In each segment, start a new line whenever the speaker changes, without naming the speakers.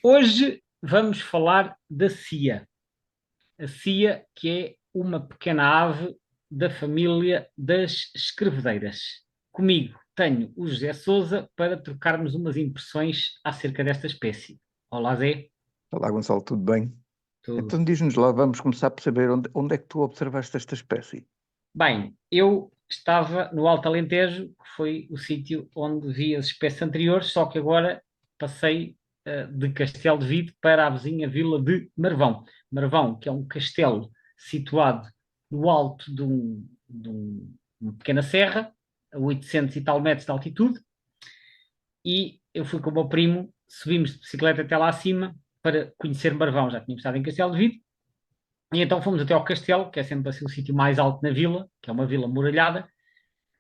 Hoje vamos falar da cia. A cia, que é uma pequena ave da família das escrevedeiras. Comigo tenho o José Souza para trocarmos umas impressões acerca desta espécie. Olá, Zé.
Olá, Gonçalo, tudo bem?
Tudo.
Então diz-nos lá, vamos começar por saber onde é que tu observaste esta espécie.
Bem, eu estava no Alto Alentejo, que foi o sítio onde vi as espécies anteriores, só que agora passei de Castelo de Vide para a vizinha vila de Marvão. Marvão, que é um castelo situado no alto uma pequena serra, a 800 e tal metros de altitude, e eu fui com o meu primo, subimos de bicicleta até lá acima para conhecer Marvão. Já tínhamos estado em Castelo de Vide, e então fomos até ao castelo, que é sempre assim o sítio mais alto na vila, que é uma vila muralhada,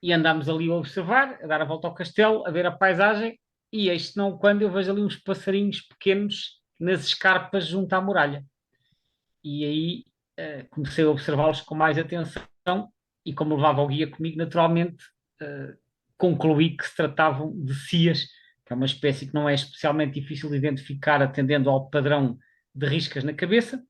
e andámos ali a observar, a dar a volta ao castelo, a ver a paisagem, e eis não quando eu vejo ali uns passarinhos pequenos nas escarpas junto à muralha. E aí comecei a observá-los com mais atenção e como levava o guia comigo, naturalmente eh, concluí que se tratavam de cias, que é uma espécie que não é especialmente difícil de identificar atendendo ao padrão de riscas na cabeça,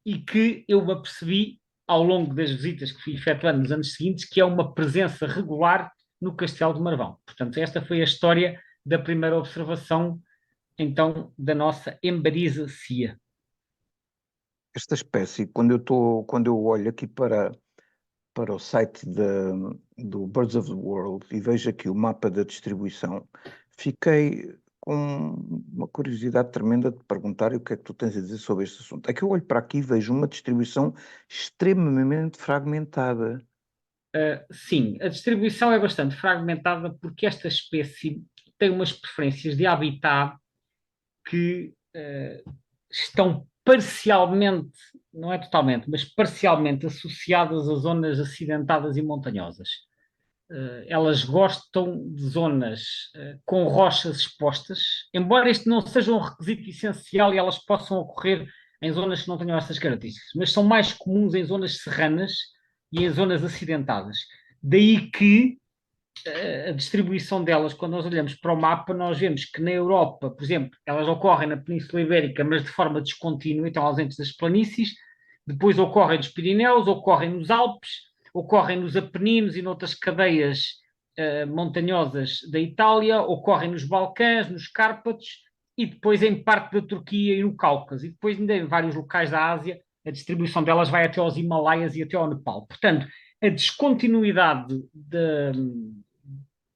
e que eu me apercebi ao longo das visitas que fui efetuando nos anos seguintes, que é uma presença regular no Castelo de Marvão. Portanto, esta foi a história da primeira observação, então, da nossa embariza cia.
Esta espécie, quando eu olho aqui para o site do Birds of the World e vejo aqui o mapa da distribuição, fiquei com uma curiosidade tremenda de perguntar o que é que tu tens a dizer sobre este assunto. É que eu olho para aqui e vejo uma distribuição extremamente fragmentada.
Sim, a distribuição é bastante fragmentada porque esta espécie tem umas preferências de habitat que estão parcialmente, não é totalmente, mas parcialmente associadas a zonas acidentadas e montanhosas. Elas gostam de zonas com rochas expostas, embora este não seja um requisito essencial e elas possam ocorrer em zonas que não tenham essas características, mas são mais comuns em zonas serranas e em zonas acidentadas. Daí que a distribuição delas, quando nós olhamos para o mapa, nós vemos que na Europa, por exemplo, elas ocorrem na Península Ibérica, mas de forma descontínua, então ausentes das planícies, depois ocorrem nos Pirineus, ocorrem nos Alpes, ocorrem nos Apeninos e noutras cadeias montanhosas da Itália, ocorrem nos Balcãs, nos Cárpatos e depois em parte da Turquia e no Cáucaso. E depois ainda em vários locais da Ásia, a distribuição delas vai até aos Himalaias e até ao Nepal. Portanto, a descontinuidade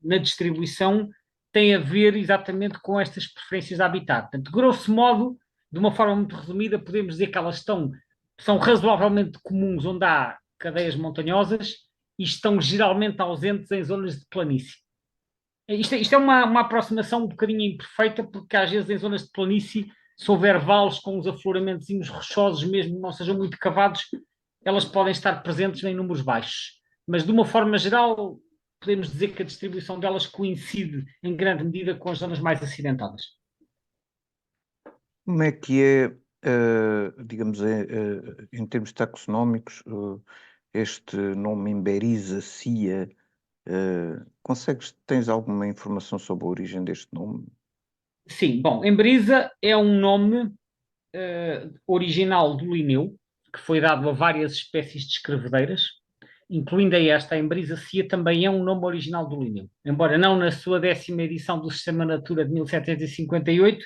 na distribuição tem a ver exatamente com estas preferências de habitat. Portanto, grosso modo, de uma forma muito resumida, podemos dizer que são razoavelmente comuns onde há cadeias montanhosas e estão geralmente ausentes em zonas de planície. Isto é uma aproximação um bocadinho imperfeita, porque às vezes em zonas de planície, se houver vales com os afloramentos rochosos, mesmo que não sejam muito cavados, elas podem estar presentes em números baixos. Mas de uma forma geral, podemos dizer que a distribuição delas coincide em grande medida com as zonas mais acidentadas.
Como é que é, digamos, em termos taxonómicos, este nome Emberiza-cia, tens alguma informação sobre a origem deste nome?
Sim, bom, Embrisa é um nome original do Linneu, que foi dado a várias espécies de escrevedeiras, incluindo esta, a Embrisaceae, também é um nome original do Linneu. Embora não na sua 10ª edição do Sistema Natura de 1758,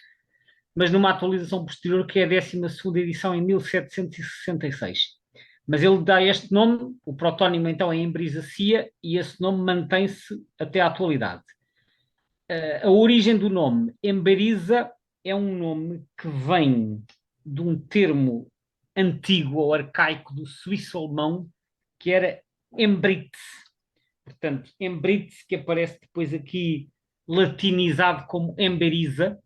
mas numa atualização posterior, que é a 12ª edição em 1766. Mas ele dá este nome, o protónimo então é Embrisaceae, e esse nome mantém-se até à atualidade. A origem do nome Emberiza é um nome que vem de um termo antigo ou arcaico do suíço-alemão, que era Embritz. Portanto, Embritz, que aparece depois aqui latinizado como Emberiza,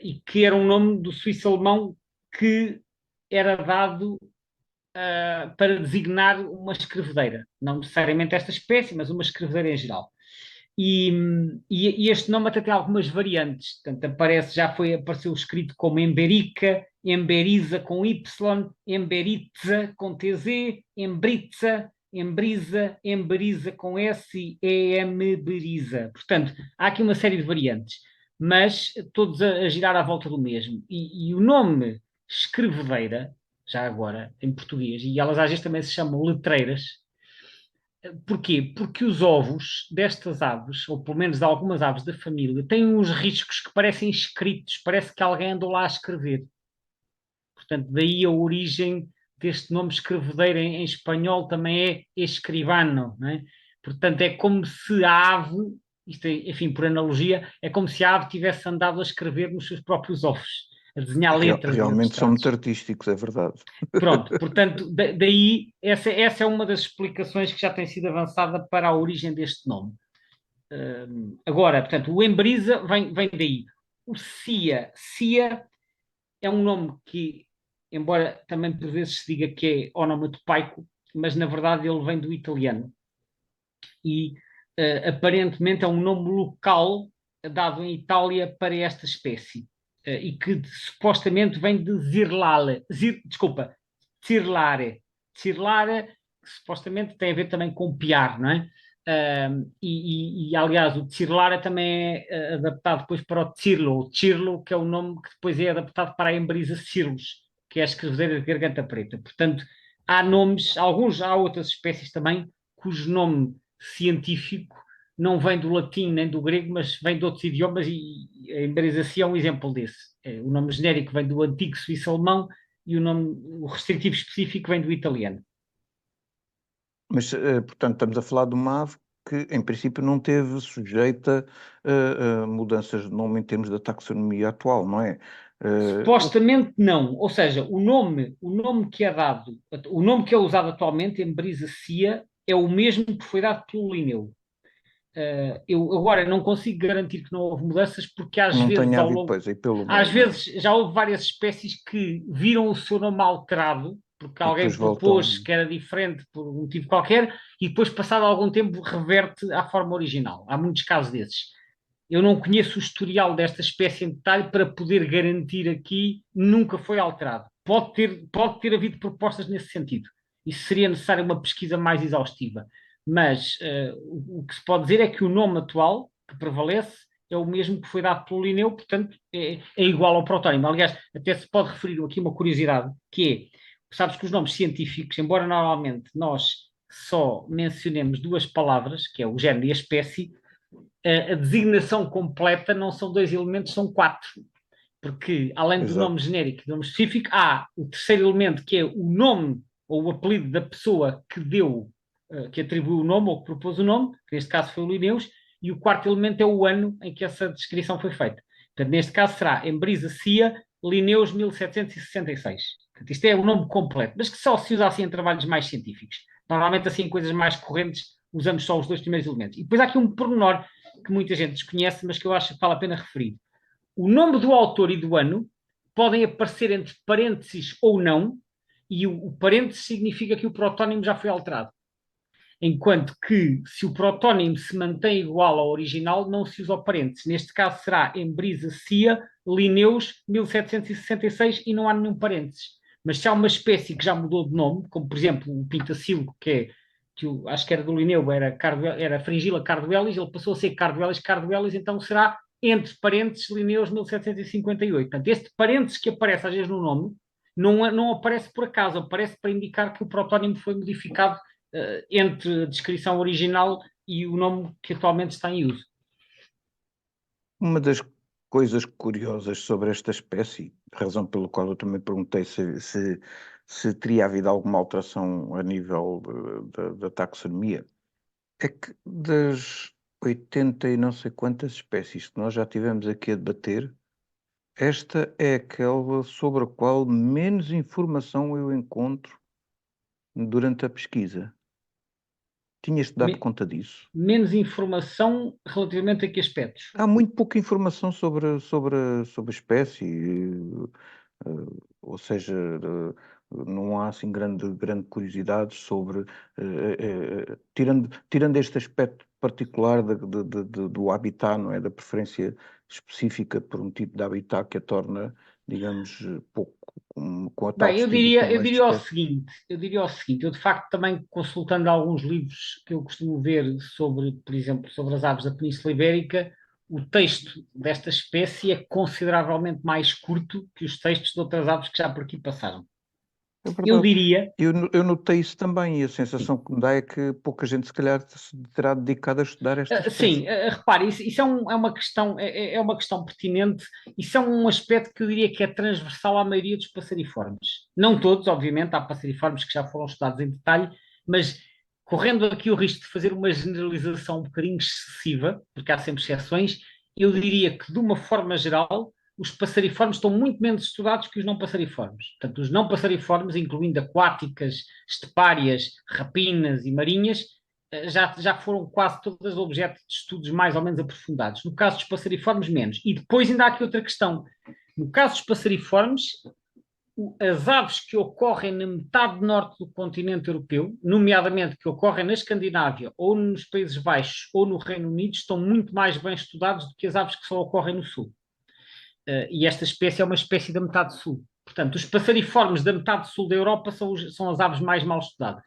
e que era um nome do suíço-alemão que era dado para designar uma escrevedeira. Não necessariamente esta espécie, mas uma escrevedeira em geral. E, e este nome até tem algumas variantes. Portanto, apareceu escrito como Emberica, Emberiza com Y, Emberitza com TZ, Embritza, Embriza, Emberiza com S e Emberiza. Portanto, há aqui uma série de variantes. mas todos a girar à volta do mesmo. E o nome escrevedeira, já agora, em português, e elas às vezes também se chamam letreiras. Porquê? Porque os ovos destas aves, ou pelo menos de algumas aves da família, têm uns riscos que parecem escritos, parece que alguém andou lá a escrever. Portanto, daí a origem deste nome escrevedeira em espanhol também é escribano, não é? Portanto, é como se a ave, isto é, enfim, por analogia, é como se a ave tivesse andado a escrever nos seus próprios ovos, a desenhar letras e outros
Realmente são muito
traços.
artísticos, é verdade.
Pronto, portanto, daí essa é uma das explicações que já tem sido avançada para a origem deste nome. Agora, portanto, o Embrisa vem daí. O Cia é um nome que, embora também por vezes se diga que é onomatopaico, mas na verdade ele vem do italiano. E aparentemente é um nome local dado em Itália para esta espécie. E que supostamente vem de Zirlale, desculpa, Cirlare. Cirlare, que supostamente tem a ver também com piar, não é? Aliás, o Cirlara também é adaptado depois para o Cirlo, que é o nome que depois é adaptado para a Embrisa Cirlus, que é a escrevedeira de garganta preta. Portanto, há nomes, há outras espécies também, cujo nome científico não vem do latim nem do grego, mas vem de outros idiomas, e a Emberizacia é um exemplo desse. O nome genérico vem do antigo suíço-alemão e o restritivo específico vem do italiano.
Mas, portanto, estamos a falar de uma ave que, em princípio, não teve sujeita a mudanças de nome em termos da taxonomia atual, não é?
Supostamente não, ou seja, o nome que é dado, o nome que é usado atualmente em Brisacia é o mesmo que foi dado pelo Linneu. Eu agora não consigo garantir que não houve mudanças, porque às
Não
vezes
tenha
ao
havido,
longo,
pois, aí pelo
às
meio, não é?
vezes já houve várias espécies que viram o seu nome alterado, porque
E depois
alguém propôs
voltam.
que era diferente por um motivo qualquer, e depois, passado algum tempo, reverte à forma original. Há muitos casos desses. Eu não conheço o historial desta espécie em detalhe para poder garantir aqui nunca foi alterado. Pode ter havido propostas nesse sentido. Isso seria necessário uma pesquisa mais exaustiva. Mas o que se pode dizer é que o nome atual que prevalece é o mesmo que foi dado pelo Linneu, portanto é igual ao protónimo. Aliás, até se pode referir aqui uma curiosidade, que é, sabes que os nomes científicos, embora normalmente nós só mencionemos duas palavras, que é o género e a espécie, a designação completa não são dois elementos, são quatro. Porque, além do nome
Exato.
genérico e do nome específico, há o terceiro elemento, que é o nome ou o apelido da pessoa que deu, que atribuiu o nome ou que propôs o nome, que neste caso foi o Linneus, e o quarto elemento é o ano em que essa descrição foi feita. Portanto, neste caso será Embrisa Cia Linneus 1766. Portanto, isto é o nome completo, mas que só se usa assim em trabalhos mais científicos. Normalmente, assim, em coisas mais correntes, usamos só os dois primeiros elementos. E depois há aqui um pormenor que muita gente desconhece, mas que eu acho que vale a pena referir. O nome do autor e do ano podem aparecer entre parênteses ou não, e o parênteses significa que o protónimo já foi alterado. Enquanto que, se o protónimo se mantém igual ao original, não se usa o parênteses. Neste caso será Embrisa Cia Linneus 1766 e não há nenhum parênteses. Mas se há uma espécie que já mudou de nome, como por exemplo o pintacilgo, acho que era do Linneu, era Fringilla carduelis, ele passou a ser carduelis carduelis, então será entre parênteses Linneus 1758. Portanto, este parênteses que aparece às vezes no nome não aparece por acaso, aparece para indicar que o protónimo foi modificado entre a descrição original e o nome que atualmente está em uso.
Uma das coisas curiosas sobre esta espécie, razão pela qual eu também perguntei se teria havido alguma alteração a nível da taxonomia, é que das 80 e não sei quantas espécies que nós já tivemos aqui a debater, esta é aquela sobre a qual menos informação eu encontro durante a pesquisa. Tinhas-te dado
Me-
conta disso?
Menos informação relativamente a que aspectos?
Há muito pouca informação sobre a espécie, ou seja, não há assim grande curiosidade sobre, tirando este aspecto particular do habitat, não é? Da preferência específica por um tipo de habitat que a torna, digamos, pouco, com a tal
Bem,
distribuição
eu
mais de
diria o
espécies.
seguinte, eu de facto também consultando alguns livros que eu costumo ver sobre, por exemplo, sobre as aves da Península Ibérica, o texto desta espécie é consideravelmente mais curto que os textos de outras aves que já por aqui passaram.
É
Eu
verdade.
diria,
Eu notei isso também, e a
sim,
sensação que me dá é que pouca gente, se calhar, se terá dedicado a estudar esta espécie.
sim, repare, isso é uma questão, é uma questão pertinente, isso é um aspecto que eu diria que é transversal à maioria dos passeriformes. Não todos, obviamente, há passeriformes que já foram estudados em detalhe, mas correndo aqui o risco de fazer uma generalização um bocadinho excessiva, porque há sempre exceções, eu diria que, de uma forma geral, os passariformes estão muito menos estudados que os não passariformes. Portanto, os não passariformes, incluindo aquáticas, estepárias, rapinas e marinhas, já foram quase todas objeto de estudos mais ou menos aprofundados. No caso dos passariformes, menos. E depois ainda há aqui outra questão. No caso dos passariformes, as aves que ocorrem na metade norte do continente europeu, nomeadamente que ocorrem na Escandinávia, ou nos Países Baixos, ou no Reino Unido, estão muito mais bem estudados do que as aves que só ocorrem no sul. E esta espécie é uma espécie da metade sul. Portanto, os passariformes da metade sul da Europa são as aves mais mal estudadas,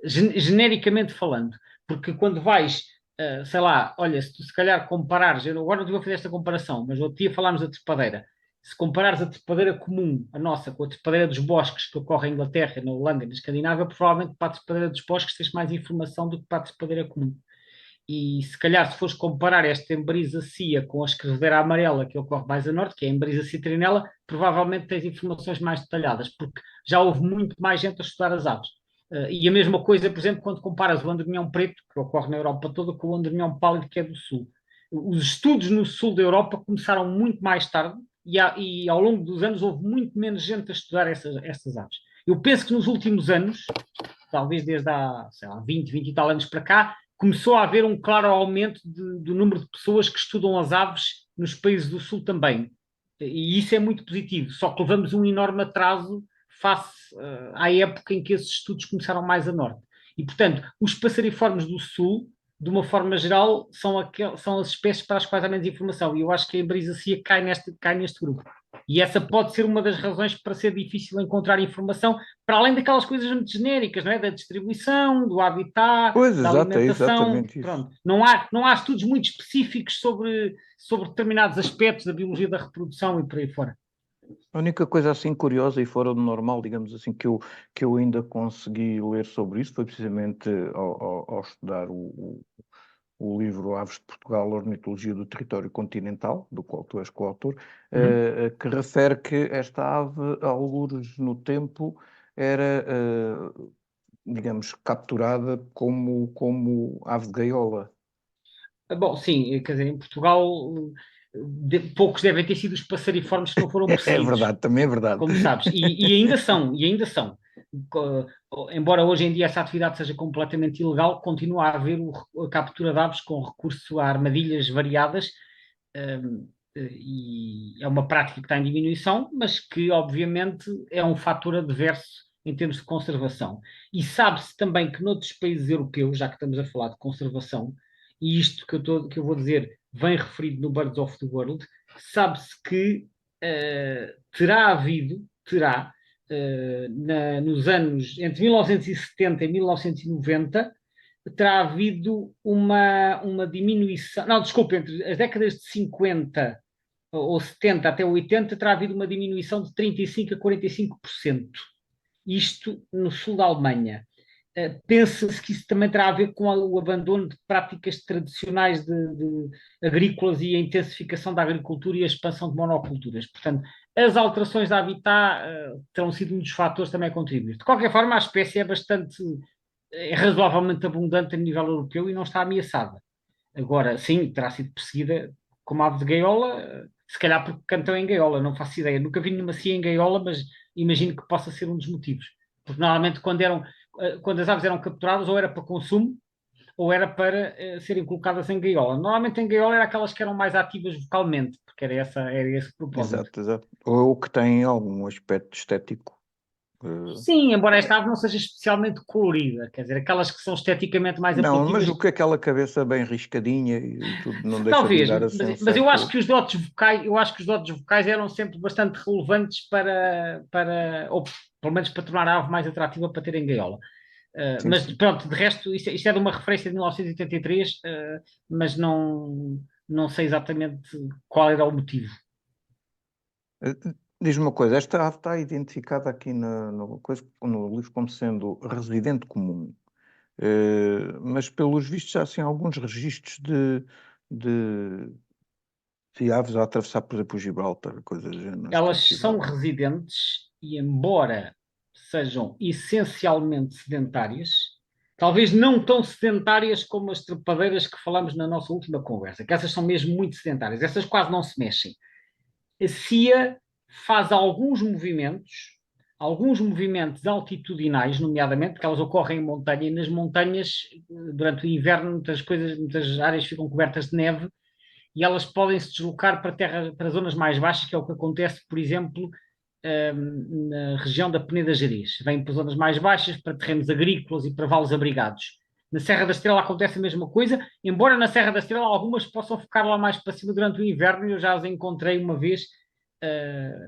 genericamente falando, porque quando vais, sei lá, olha, se tu se calhar comparares, eu agora não te vou fazer esta comparação, mas outro dia falámos da trepadeira. Se comparares a trepadeira comum, a nossa, com a trepadeira dos bosques que ocorre em Inglaterra, na Holanda e na Escandinávia, provavelmente para a trepadeira dos bosques tens mais informação do que para a trepadeira comum. E se calhar, se fores comparar esta emberizacia com a escrevedeira amarela que ocorre mais a norte, que é a emberizacia trinela, provavelmente tens informações mais detalhadas, porque já houve muito mais gente a estudar as aves. E a mesma coisa, por exemplo, quando comparas o andreminhão preto, que ocorre na Europa toda, com o andreminhão pálido, que é do sul. Os estudos no sul da Europa começaram muito mais tarde e ao longo dos anos houve muito menos gente a estudar essas aves. Eu penso que nos últimos anos, talvez desde há, sei lá, 20, 20 e tal anos para cá, começou a haver um claro aumento do número de pessoas que estudam as aves nos países do sul também. E isso é muito positivo, só que levamos um enorme atraso face à época em que esses estudos começaram mais a norte. E, portanto, os passariformes do sul, de uma forma geral, são as espécies para as quais há menos informação. E eu acho que a emberizacia cai neste grupo. E essa pode ser uma das razões para ser difícil encontrar informação, para além daquelas coisas muito genéricas, não é? Da distribuição, do habitat,
Pois,
da
exato, é
alimentação.
exatamente isso.
Pronto. Não há estudos muito específicos sobre determinados aspectos da biologia da reprodução e por aí fora.
A única coisa assim curiosa e fora do normal, digamos assim, que eu ainda consegui ler sobre isso foi precisamente ao estudar o livro Aves de Portugal, Ornitologia do Território Continental, do qual tu és coautor, que refere que esta ave, algures no tempo, era, digamos, capturada como ave de gaiola.
Bom, sim, quer dizer, em Portugal poucos devem ter sido os passariformes que não foram
É
perseguidos,
verdade, também é verdade.
como sabes, e ainda são, e ainda são. Embora hoje em dia essa atividade seja completamente ilegal, continua a haver a captura de aves com recurso a armadilhas variadas, e é uma prática que está em diminuição, mas que obviamente é um fator adverso em termos de conservação. E sabe-se também que noutros países europeus, já que estamos a falar de conservação, e isto que eu vou dizer vem referido no Birds of the World, sabe-se que nos anos entre 1970 e 1990, terá havido uma diminuição. Não, desculpe, entre as décadas de 50 ou 70 até 80, terá havido uma diminuição de 35% a 45%. Isto no sul da Alemanha. Pensa-se que isso também terá a ver com o abandono de práticas tradicionais de agrícolas e a intensificação da agricultura e a expansão de monoculturas. Portanto, as alterações de habitat terão sido um dos fatores também a contribuir. De qualquer forma, a espécie é razoavelmente abundante a nível europeu e não está ameaçada. Agora, sim, terá sido perseguida como ave de gaiola, se calhar porque cantam em gaiola, não faço ideia. Nunca vi nenhuma cia em gaiola, mas imagino que possa ser um dos motivos. Porque normalmente quando as aves eram capturadas, ou era para consumo, ou era para serem colocadas em gaiola. Normalmente em gaiola eram aquelas que eram mais ativas vocalmente, porque era esse o propósito.
Exato, exato. Ou que tem algum aspecto estético.
Sim, embora esta ave não seja especialmente colorida, quer dizer, aquelas que são esteticamente mais
Não, mas
apelativas.
o que é aquela cabeça bem riscadinha e tudo não deixa de
Talvez,
dar assim um
mas
certo...
eu acho que os dotes vocais eram sempre bastante relevantes ou pelo menos para tornar a ave mais atrativa para ter em gaiola.
Sim,
Mas
sim.
pronto, de resto, isto é de uma referência de 1983, mas não sei exatamente qual era o motivo.
Diz-me uma coisa, esta ave está identificada aqui no livro como sendo residente comum. Mas pelos vistos há assim alguns registros de, de aves a atravessar, por exemplo, o Gibraltar, coisas do género, no Estreito de
Elas são
Gibraltar.
residentes e, embora sejam essencialmente sedentárias, talvez não tão sedentárias como as trepadeiras que falamos na nossa última conversa, que essas são mesmo muito sedentárias, essas quase não se mexem. A CIA faz alguns movimentos altitudinais, nomeadamente, porque elas ocorrem em montanha, e nas montanhas, durante o inverno, muitas áreas ficam cobertas de neve, e elas podem se deslocar para terra, para zonas mais baixas, que é o que acontece, por exemplo, na região da Peneda Gerês. Vêm para zonas mais baixas, para terrenos agrícolas e para vales abrigados. Na Serra da Estrela acontece a mesma coisa, embora na Serra da Estrela algumas possam ficar lá mais para cima durante o inverno, e eu já as encontrei uma vez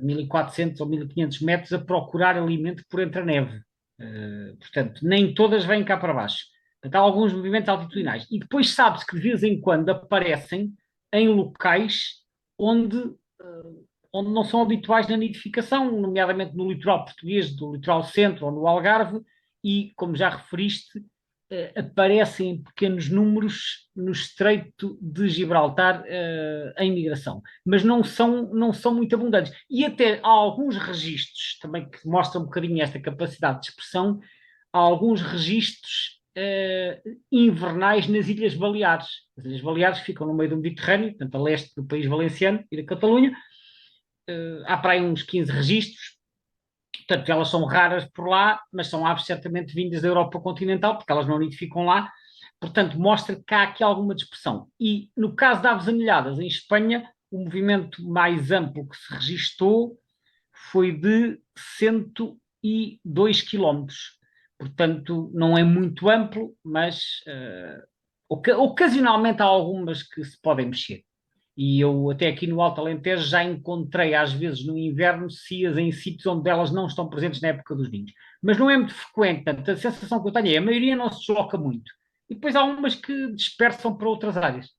1400 ou 1500 metros a procurar alimento por entre a neve. Portanto, nem todas vêm cá para baixo. Portanto, há alguns movimentos altitudinais. E depois sabe-se que de vez em quando aparecem em locais onde, onde não são habituais na nidificação, nomeadamente no litoral português, do litoral centro ou no Algarve, e, como já referiste, aparecem em pequenos números no Estreito de Gibraltar em migração, mas não são muito abundantes. E até há alguns registros também que mostram um bocadinho esta capacidade de expressão, há alguns registros invernais nas Ilhas Baleares. As Ilhas Baleares ficam no meio do Mediterrâneo, portanto, a leste do país valenciano e da Catalunha. Há para aí uns 15 registros, portanto, elas são raras por lá, mas são aves certamente vindas da Europa continental, porque elas não nidificam lá. Portanto, mostra que há aqui alguma dispersão. E no caso de aves anilhadas, em Espanha, o movimento mais amplo que se registou foi de 102 quilómetros. Portanto, não é muito amplo, mas ocasionalmente há algumas que se podem mexer. E eu, até aqui no Alto Alentejo, já encontrei, às vezes, no inverno, cias em sítios onde elas não estão presentes na época dos ninhos. Mas não é muito frequente, portanto, a sensação que eu tenho é a maioria não se desloca muito. E depois há umas que dispersam para outras áreas.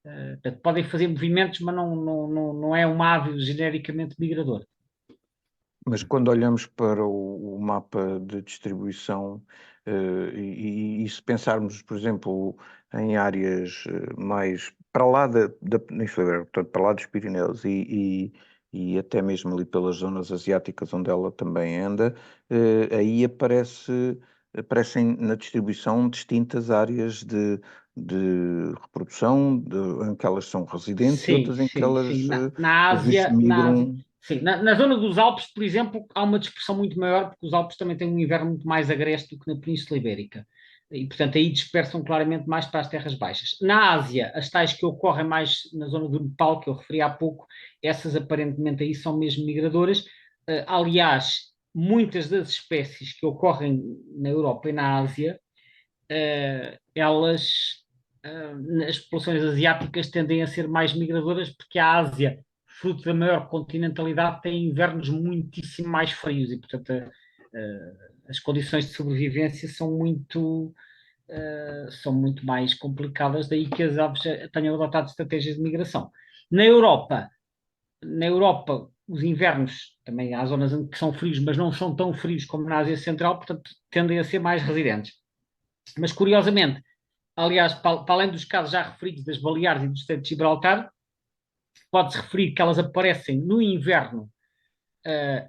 Portanto, podem fazer movimentos, mas não é uma ave genericamente migradora.
Mas quando olhamos para o mapa de distribuição, e se pensarmos, por exemplo, em áreas mais para lá da Península Ibérica, portanto, para lá dos Pirineus e até mesmo ali pelas zonas asiáticas onde ela também anda, aí aparecem na distribuição distintas áreas de reprodução, em que elas são residentes e
Sim,
outras em que
sim,
elas,
sim. Na
pelos vistos,
Ásia,
migram.
sim, na zona dos Alpes, por exemplo, há uma dispersão muito maior, porque os Alpes também têm um inverno muito mais agreste do que na Península Ibérica. E, portanto, aí dispersam claramente mais para as terras baixas. Na Ásia, as tais que ocorrem mais na zona do Nepal, que eu referi há pouco, essas aparentemente aí são mesmo migradoras. Aliás, muitas das espécies que ocorrem na Europa e na Ásia, elas, as populações asiáticas tendem a ser mais migradoras porque a Ásia, fruto da maior continentalidade, tem invernos muitíssimo mais frios e, portanto, as condições de sobrevivência são muito mais complicadas, daí que as aves tenham adotado estratégias de migração. Na Europa, os invernos também há zonas em que são frios, mas não são tão frios como na Ásia Central, portanto, tendem a ser mais residentes. Mas, curiosamente, aliás, para além dos casos já referidos das Baleares e do Estreito de Gibraltar, pode-se referir que elas aparecem no inverno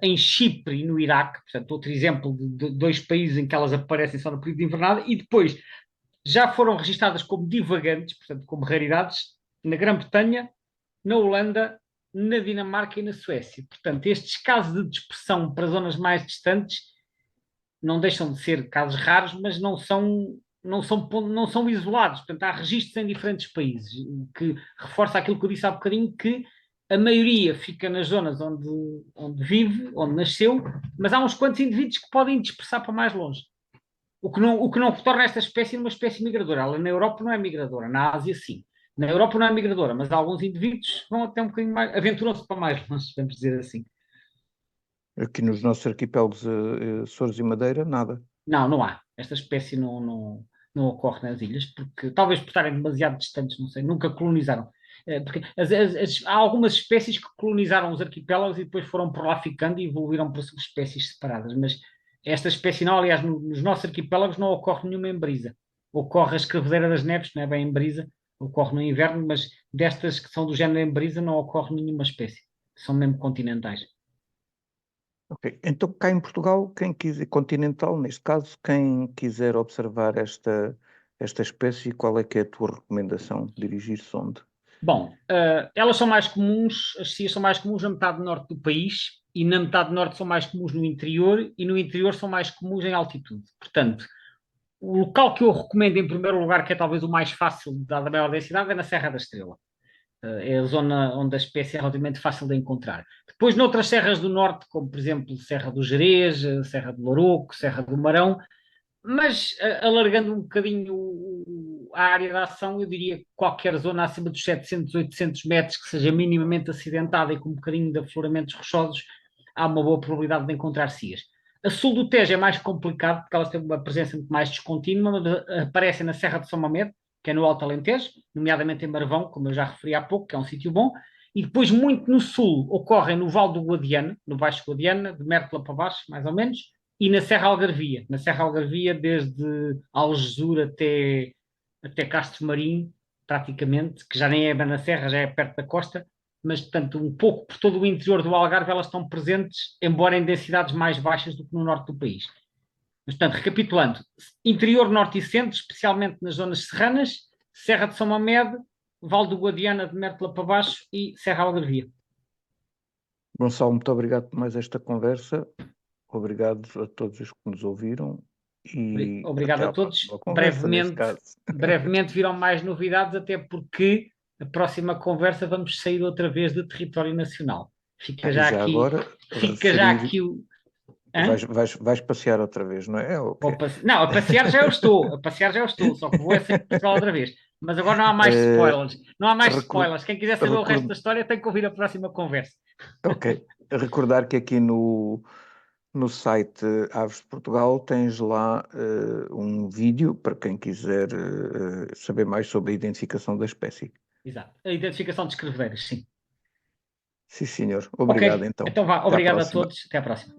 em Chipre e no Iraque, portanto, outro exemplo de dois países em que elas aparecem só no período de invernada, e depois já foram registadas como divagantes, portanto, como raridades, na Grã-Bretanha, na Holanda, na Dinamarca e na Suécia. Portanto, estes casos de dispersão para zonas mais distantes não deixam de ser casos raros, mas não são isolados. Portanto, há registros em diferentes países, o que reforça aquilo que eu disse há bocadinho, que a maioria fica nas zonas onde vive, onde nasceu, mas há uns quantos indivíduos que podem dispersar para mais longe. O que não torna esta espécie uma espécie migradora. Ela na Europa não é migradora, na Ásia sim. Na Europa não é migradora, mas alguns indivíduos vão até um bocadinho mais, aventuram-se para mais longe, vamos dizer assim.
Aqui nos nossos arquipélagos Açores e Madeira, nada.
Não, não há. Esta espécie não ocorre nas ilhas, porque talvez por estarem demasiado distantes, não sei, nunca colonizaram. Porque há algumas espécies que colonizaram os arquipélagos e depois foram por lá ficando e evoluíram para subespécies separadas, mas esta espécie não, aliás, nos nossos arquipélagos não ocorre nenhuma em brisa. Ocorre a escrevedeira das neves, não é bem em brisa, ocorre no inverno, mas destas que são do género em brisa não ocorre nenhuma espécie. São mesmo continentais.
Ok, então cá em Portugal, quem quiser, continental neste caso, quem quiser observar esta espécie, qual é que é a tua recomendação? Dirigir-se onde?
Bom, elas são mais comuns, as cias são mais comuns na metade norte do país e na metade norte são mais comuns no interior e no interior são mais comuns em altitude. Portanto, o local que eu recomendo em primeiro lugar, que é talvez o mais fácil, dada a maior densidade, é na Serra da Estrela. É a zona onde a espécie é relativamente fácil de encontrar. Depois, noutras serras do norte, como por exemplo Serra do Gerês, Serra do Louroco, Serra do Marão, mas alargando um bocadinho a área de ação, eu diria que qualquer zona acima dos 700, 800 metros que seja minimamente acidentada e com um bocadinho de afloramentos rochosos, há uma boa probabilidade de encontrar cias. A sul do Tejo é mais complicado porque elas têm uma presença muito mais descontínua, mas aparecem na Serra de São Mamede, que é no Alto Alentejo, nomeadamente em Marvão, como eu já referi há pouco, que é um sítio bom, e depois muito no sul ocorrem no Vale do Guadiana, no Baixo Guadiana, de Mértola para baixo, mais ou menos, e na Serra Algarvia. Na Serra Algarvia, desde Algesur até Castro Marinho, praticamente, que já nem é bem na Serra, já é perto da costa, mas, portanto, um pouco por todo o interior do Algarve elas estão presentes, embora em densidades mais baixas do que no norte do país. Mas, portanto, recapitulando, interior, norte e centro, especialmente nas zonas serranas, Serra de São Mamede, Val do Guadiana de Mértola para baixo e Serra Algarvia.
Gonçalo, muito obrigado por mais esta conversa. Obrigado a todos os que nos ouviram e
Obrigado
até
a
à
todos.
próxima conversa, neste caso.
Brevemente virão mais novidades, até porque a próxima conversa vamos sair outra vez do território nacional. Fica
E
já
já
aqui,
agora,
fica já
referir,
aqui o. Hã?
vais passear outra vez, não é? Ok.
Não, a passear já eu estou, a passear já eu estou, só que vou é sair de Portugal outra vez. Mas agora não há mais
Eh,
spoilers. Não há mais
recor-
spoilers. Quem quiser saber o resto
recor-
da história tem que ouvir a próxima conversa.
ok. Recordar que aqui no site Aves de Portugal tens lá um vídeo para quem quiser saber mais sobre a identificação da espécie.
Exato. A identificação de escreveiras, sim.
Sim, senhor.
Ok,
Obrigado, então.
então vá.
Até à
Obrigado a
próxima.
todos. Até à próxima.